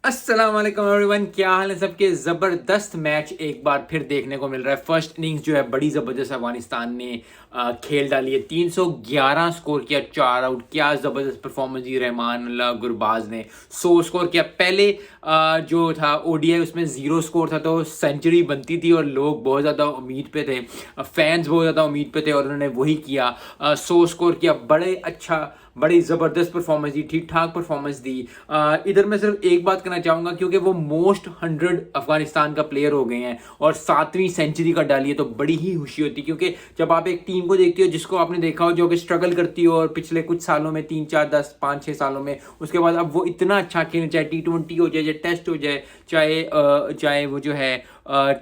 अस्सलाम वालेकुम एवरीवन, क्या हाल है सबके। ज़बरदस्त मैच एक बार फिर देखने को मिल रहा है। फर्स्ट इनिंग्स जो है बड़ी ज़बरदस्त अफगानिस्तान ने खेल डाली है। 311 स्कोर किया, 4 आउट। क्या ज़बरदस्त परफॉर्मेंस दी रहमान अल्लाह गुरबाज ने। 100 स्कोर किया। पहले जो था ओडीआई उसमें 0 स्कोर था तो सेंचुरी बनती थी और लोग बहुत ज़्यादा उम्मीद पे थे, फैंस बहुत ज़्यादा उम्मीद पे थे और उन्होंने वही किया। 100 स्कोर किया। बड़ी ज़बरदस्त परफॉर्मेंस दी, ठीक ठाक परफॉर्मेंस दी। इधर मैं सिर्फ एक बात करना चाहूँगा, क्योंकि वो मोस्ट 100 अफगानिस्तान का प्लेयर हो गए हैं और 7वीं सेंचुरी का डाली है, तो बड़ी ही खुशी होती है। क्योंकि जब आप एक टीम को देखते हो जिसको आपने देखा हो जो कि स्ट्रगल करती हो और पिछले कुछ सालों में 3 4 10 5 6 सालों में, उसके बाद अब वो इतना अच्छा खेलें, चाहे T20 हो जाए, चाहे टेस्ट हो जाए, चाहे वो जो है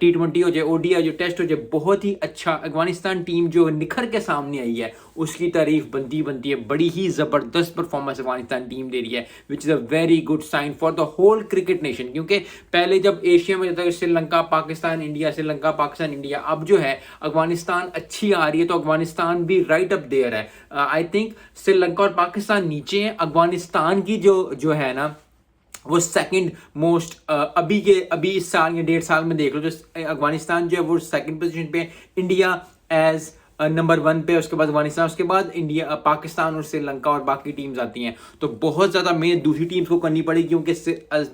T20 हो जाए, ओडीआई जो टेस्ट हो जाए, बहुत ही अच्छा अफगानिस्तान टीम जो निखर के सामने आई है उसकी तारीफ बनती है। बड़ी ही ज़बरदस्त परफॉर्मेंस अफगानिस्तान टीम दे रही है, which is a very good sign for the whole cricket nation. क्योंकि पहले जब एशिया में जाता है श्रीलंका पाकिस्तान इंडिया, श्रीलंका पाकिस्तान इंडिया, अब जो है अफगानिस्तान अच्छी आ रही है, तो अफगानिस्तान भी राइट अप देयर है। आई थिंक श्रीलंका और पाकिस्तान नीचे हैं, अफगानिस्तान की जो है ना वो सेकंड मोस्ट, अभी इस साल या 1.5 साल में देख लो, जो अफगानिस्तान जो है वो सेकंड पोजीशन पे, इंडिया एज नंबर 1 पे, उसके बाद अफगानिस्तान, उसके बाद इंडिया, पाकिस्तान और श्रीलंका और बाकी टीम्स आती हैं। तो बहुत ज़्यादा मेहनत दूसरी टीम्स को करनी पड़ेगी, क्योंकि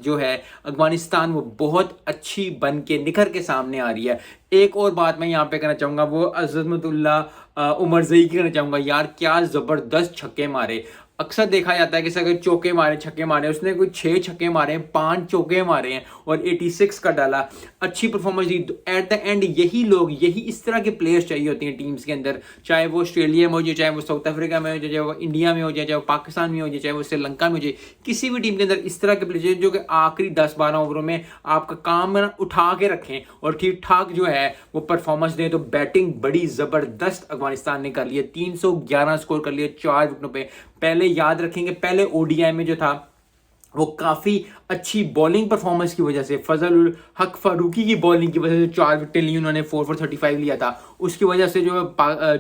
जो है अफगानिस्तान वो बहुत अच्छी बन के निखर के सामने आ रही है। एक और बात मैं यहाँ पे करना चाहूँगा, वो अज़मतुल्लाह उमरज़ई की करना चाहूँगा। यार क्या ज़बरदस्त छक्के मारे। अक्सर देखा जाता है कि अगर चौके मारे छक्के मारे, उसने कोई 6 छक्के मारे हैं, 5 चौके मारे हैं और 86 का डाला। अच्छी performance the. At the end यही इस तरह के प्लेयर्स चाहिए होती हैं टीम्स के अंदर, चाहे वो ऑस्ट्रेलिया में हो जाए, चाहे वो साउथ अफ्रीका में हो जाए, चाहे वो इंडिया में हो जाए, चाहे वो पाकिस्तान में हो जाए, चाहे वो श्रीलंका में हो जाए। किसी भी टीम के अंदर इस तरह के प्लेयर जो कि आखिरी 10-12 ओवरों में आपका काम उठा के रखें और ठीक ठाक जो है वो परफॉर्मेंस दें। तो बैटिंग बड़ी ज़बरदस्त अफगानिस्तान ने कर ली है। 311 स्कोर कर लिए 4 विकेटों पे। पहले याद रखेंगे, पहले ओडीआई में जो था वो काफ़ी अच्छी बॉलिंग परफॉर्मेंस की वजह से, फजल हक फारूकी की बॉलिंग की वजह से 4 विकेट ली उन्होंने, 4 for 35 लिया था। उसकी वजह से जो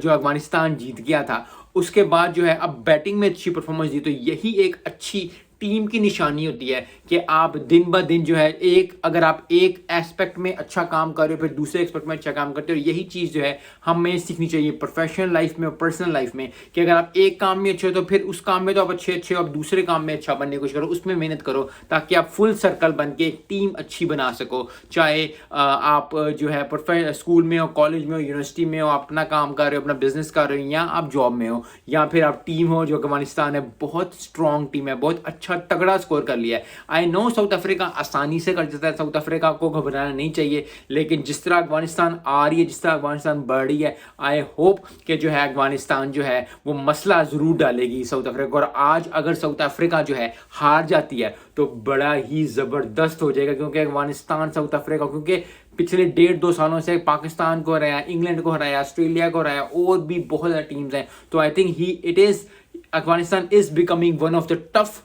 अफगानिस्तान जीत गया था। उसके बाद जो है अब बैटिंग में अच्छी परफॉर्मेंस दी, तो यही एक अच्छी टीम की निशानी होती है कि आप दिन ब दिन जो है अगर आप एक एस्पेक्ट में अच्छा काम कर रहे हो, फिर दूसरे एस्पेक्ट में अच्छा काम करते हो। यही चीज़ जो है हमें सीखनी चाहिए प्रोफेशनल लाइफ में और पर्सनल लाइफ में, कि अगर आप एक काम में अच्छे हो तो फिर उस काम में तो आप अच्छे हो, आप दूसरे काम में अच्छा बनने की कोशिश करो, उसमें मेहनत करो, ताकि आप फुल सर्कल बन के एक टीम अच्छी बना सको। चाहे आप जो है स्कूल में हो, कॉलेज में हो, यूनिवर्सिटी में हो, अपना काम कर रहे हो, अपना बिजनेस कर रहे हो, या आप जॉब में हो, या फिर आप टीम हो। जो अफगानिस्तान है बहुत स्ट्रॉन्ग टीम है, बहुत अच्छा तगड़ा स्कोर कर लिया है। आई नो साउथ अफ्रीका आसानी से कर देता है, साउथ अफ्रीका को घबराना नहीं चाहिए, लेकिन जिस तरह अफगानिस्तान आ रही है, जिस तरह अफगानिस्तान बढ़ रही है, आई होप कि जो है अफगानिस्तान जो है वो मसला ज़रूर डालेगी साउथ अफ्रीका। और आज अगर साउथ अफ्रीका जो है हार जाती है तो बड़ा ही ज़बरदस्त हो जाएगा, क्योंकि अफगानिस्तान साउथ अफ्रीका, क्योंकि पिछले 1.5-2 सालों से पाकिस्तान को हराया, इंग्लैंड को हराया, ऑस्ट्रेलिया को हराया, और भी बहुत ज़्यादा टीम्स हैं। तो I think Afghanistan is becoming one of the tough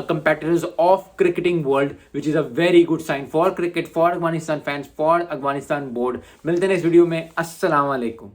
competitors of cricketing world, which is a very good sign for cricket, for Afghanistan fans, for Afghanistan board. मिलते हैं नेक्स्ट वीडियो में। अस्सलाम वालेकुम।